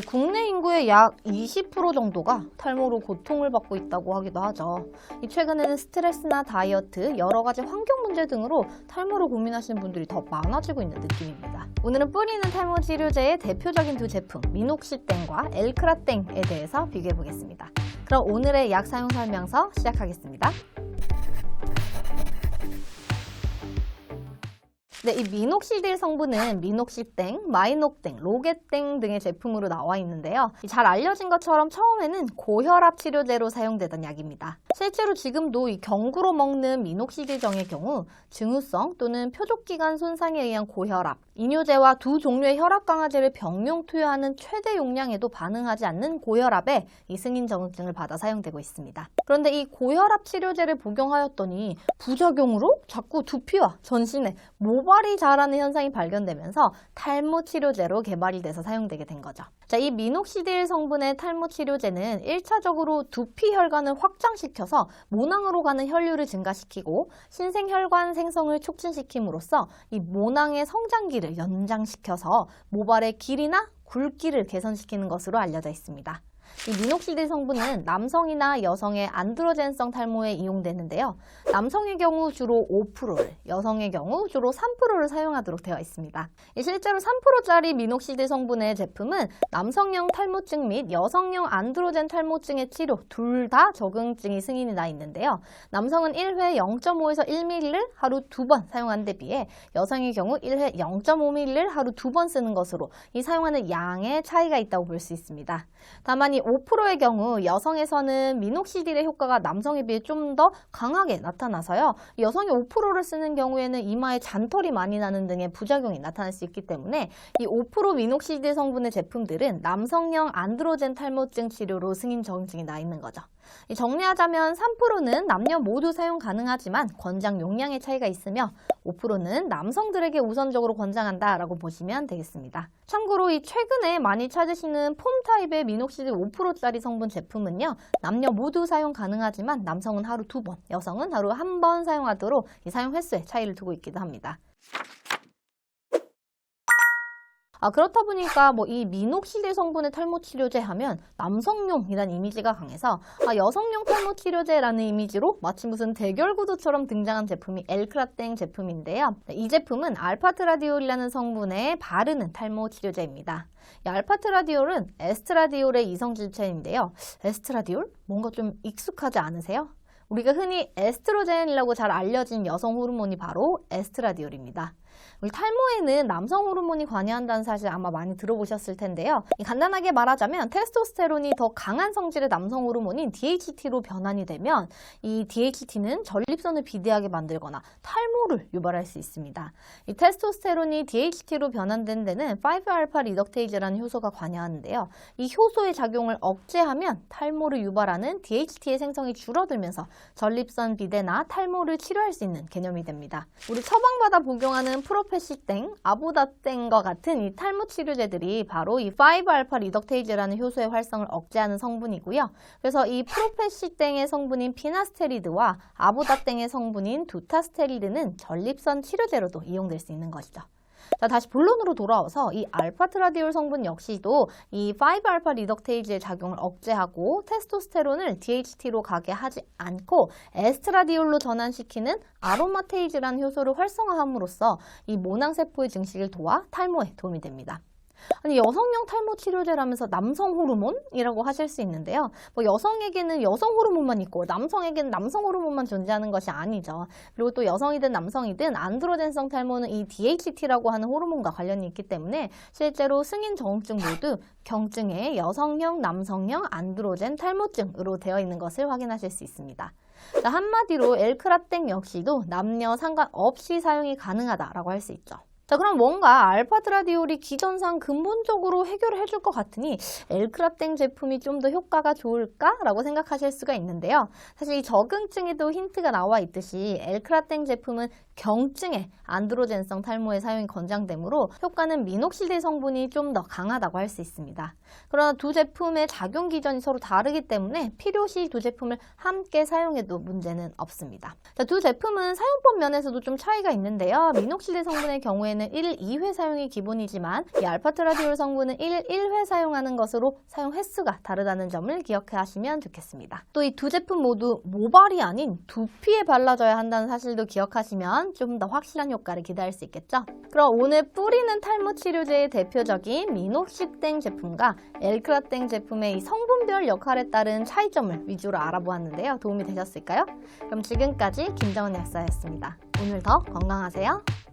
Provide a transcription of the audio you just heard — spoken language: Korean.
국내 인구의 약 20% 정도가 탈모로 고통을 받고 있다고 하기도 하죠. 최근에는 스트레스나 다이어트, 여러 가지 환경 문제 등으로 탈모로 고민하시는 분들이 더 많아지고 있는 느낌입니다. 오늘은 뿌리는 탈모 치료제의 대표적인 두 제품, 미녹시땡과 엘크라땡에 대해서 비교해 보겠습니다. 그럼 오늘의 약 사용 설명서 시작하겠습니다. 네, 이 미녹시딜 성분은 미녹시땡, 마이녹땡, 로게땡 등의 제품으로 나와 있는데요. 잘 알려진 것처럼 처음에는 고혈압 치료제로 사용되던 약입니다. 실제로 지금도 이 경구로 먹는 미녹시딜정의 경우 증후성 또는 표적기관 손상에 의한 고혈압, 이뇨제와 두 종류의 혈압 강화제를 병용 투여하는 최대 용량에도 반응하지 않는 고혈압에 이 승인 정증을 받아 사용되고 있습니다. 그런데 이 고혈압 치료제를 복용하였더니 부작용으로 자꾸 두피와 전신에 모발이 자라는 현상이 발견되면서 탈모 치료제로 개발이 돼서 사용되게 된 거죠. 자, 이 미녹시딜 성분의 탈모 치료제는 1차적으로 두피 혈관을 확장시켜서 모낭으로 가는 혈류를 증가시키고 신생혈관 생성을 촉진시킴으로써 이 모낭의 성장기를 연장시켜서 모발의 길이나 굵기를 개선시키는 것으로 알려져 있습니다. 이 미녹시딜 성분은 남성이나 여성의 안드로젠성 탈모에 이용되는데요. 남성의 경우 주로 5%를, 여성의 경우 주로 3%를 사용하도록 되어 있습니다. 실제로 3%짜리 미녹시딜 성분의 제품은 남성형 탈모증 및 여성형 안드로젠 탈모증의 치료 둘 다 적응증이 승인이 나 있는데요. 남성은 1회 0.5에서 1ml를 하루 2번 사용하는 데 비해 여성의 경우 1회 0.5ml를 하루 2번 쓰는 것으로 이 사용하는 양의 차이가 있다고 볼 수 있습니다. 다만 이 5%의 경우 여성에서는 미녹시딜의 효과가 남성에 비해 좀 더 강하게 나타나서요. 여성이 5%를 쓰는 경우에는 이마에 잔털이 많이 나는 등의 부작용이 나타날 수 있기 때문에 이 5% 미녹시딜 성분의 제품들은 남성형 안드로젠 탈모증 치료로 승인 정증이 나 있는 거죠. 정리하자면 3%는 남녀 모두 사용 가능하지만 권장 용량의 차이가 있으며 5%는 남성들에게 우선적으로 권장한다라고 보시면 되겠습니다. 참고로 이 최근에 많이 찾으시는 폼 타입의 미녹시딜 5%짜리 성분 제품은요. 남녀 모두 사용 가능하지만 남성은 하루 2번, 여성은 하루 1번 사용하도록 이 사용 횟수에 차이를 두고 있기도 합니다. 그렇다 보니까 이 미녹시딜 성분의 탈모 치료제 하면 남성용이라는 이미지가 강해서 여성용 탈모 치료제라는 이미지로 마치 무슨 대결 구도처럼 등장한 제품이 엘크라땡 제품인데요. 이 제품은 알파트라디올이라는 성분에 바르는 탈모 치료제입니다. 이 알파트라디올은 에스트라디올의 이성질체인데요. 에스트라디올? 뭔가 좀 익숙하지 않으세요? 우리가 흔히 에스트로겐이라고 잘 알려진 여성 호르몬이 바로 에스트라디올입니다. 우리 탈모에는 남성 호르몬이 관여한다는 사실 아마 많이 들어보셨을 텐데요. 간단하게 말하자면 테스토스테론이 더 강한 성질의 남성 호르몬인 DHT로 변환이 되면 이 DHT는 전립선을 비대하게 만들거나 탈모를 유발할 수 있습니다. 이 테스토스테론이 DHT로 변환된 데는 5알파 리덕테이즈라는 효소가 관여하는데요. 이 효소의 작용을 억제하면 탈모를 유발하는 DHT의 생성이 줄어들면서 전립선 비대나 탈모를 치료할 수 있는 개념이 됩니다. 우리 처방받아 복용하는 프로페시땡, 아보다땡과 같은 이 탈모 치료제들이 바로 이 5알파 리덕테이즈라는 효소의 활성을 억제하는 성분이고요. 그래서 이 프로페시땡의 성분인 피나스테리드와 아보다땡의 성분인 두타스테리드는 전립선 치료제로도 이용될 수 있는 것이죠. 자, 다시 본론으로 돌아와서 이 알파트라디올 성분 역시도 이 5알파 리덕테이즈의 작용을 억제하고 테스토스테론을 DHT로 가게 하지 않고 에스트라디올로 전환시키는 아로마테이즈라는 효소를 활성화함으로써 이 모낭세포의 증식을 도와 탈모에 도움이 됩니다. 아니, 여성용 탈모 치료제라면서 남성 호르몬이라고 하실 수 있는데요. 여성에게는 여성 호르몬만 있고 남성에게는 남성 호르몬만 존재하는 것이 아니죠. 그리고 또 여성이든 남성이든 안드로젠성 탈모는 이 DHT라고 하는 호르몬과 관련이 있기 때문에 실제로 승인 정증 모두 경증의 여성형, 남성형 안드로젠 탈모증으로 되어 있는 것을 확인하실 수 있습니다. 자, 한마디로 엘크라땡 역시도 남녀 상관없이 사용이 가능하다라고 할 수 있죠. 자, 그럼 뭔가 알파트라디올이 기전상 근본적으로 해결을 해줄 것 같으니 엘크라땡 제품이 좀 더 효과가 좋을까라고 생각하실 수가 있는데요. 사실 이 적응증에도 힌트가 나와 있듯이 엘크라땡 제품은 경증의 안드로젠성 탈모에 사용이 권장되므로 효과는 미녹시딜 성분이 좀 더 강하다고 할 수 있습니다. 그러나 두 제품의 작용 기전이 서로 다르기 때문에 필요시 두 제품을 함께 사용해도 문제는 없습니다. 자, 두 제품은 사용법 면에서도 좀 차이가 있는데요. 미녹시딜 성분의 경우에는 경우에는 1일 2회 사용이 기본이지만 이 알파트라디올 성분은 1일 1회 사용하는 것으로 사용 횟수가 다르다는 점을 기억해 하시면 좋겠습니다. 또 이 두 제품 모두 모발이 아닌 두피에 발라줘야 한다는 사실도 기억하시면 좀 더 확실한 효과를 기대할 수 있겠죠? 그럼 오늘 뿌리는 탈모 치료제의 대표적인 미녹시땡 제품과 엘크라땡 제품의 이 성분별 역할에 따른 차이점을 위주로 알아보았는데요. 도움이 되셨을까요? 그럼 지금까지 김정은 약사였습니다. 오늘 더 건강하세요.